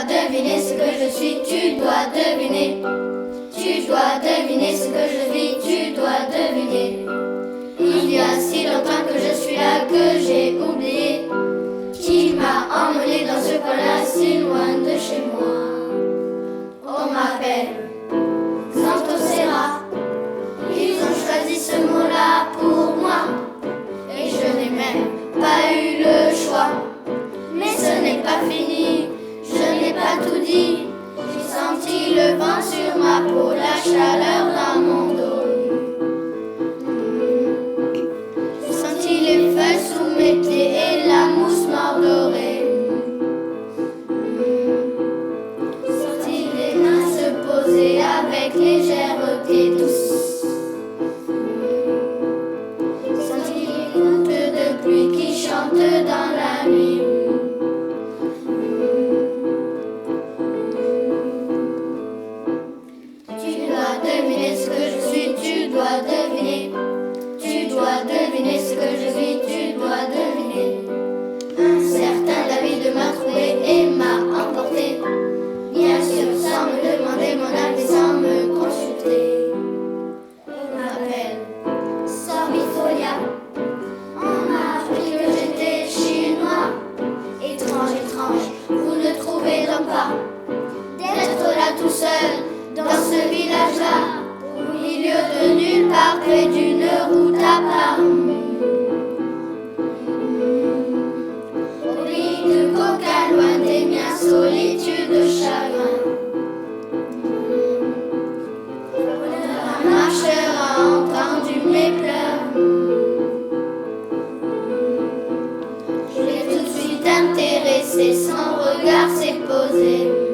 deviner ce que je suis, tu dois deviner. Tu dois deviner ce que je vis, tu dois deviner. Il y a si longtemps que je suis là que j'ai oublié qui m'a emmené dans ce coin-là si loin de chez moi. On m'appelle Santo Serra. Ils ont choisi ce mot-là pour moi et je n'ai même pas eu le choix. Mais ce n'est pas fini, je n'ai pas tout dit. J'ai senti le vent sur ma peau, la chaleur dans mon dos. J'ai senti les feuilles sous mes pieds et la mousse mordorée. J'ai senti les mains se poser avec légèreté douce. J'ai senti les gouttes de pluie qui chantent dans la nuit. Deviner ce que je suis, tu dois deviner. Tu dois deviner ce que je vis, tu dois deviner. Un certain David m'a trouvé et m'a emporté, bien sûr sans me demander mon avis, sans me consulter. On m'appelle Sorbifolia. On m'a appris que j'étais chinois. Étrange, étrange, vous ne trouvez donc pas d'être là tout seul dans ce village-là, au milieu de nulle part, près d'une route à part. Au lit de coca, loin des miens, solitude, chagrin. Un marcheur a entendu mes pleurs. Je l'ai tout de suite intéressé, son regard s'est posé.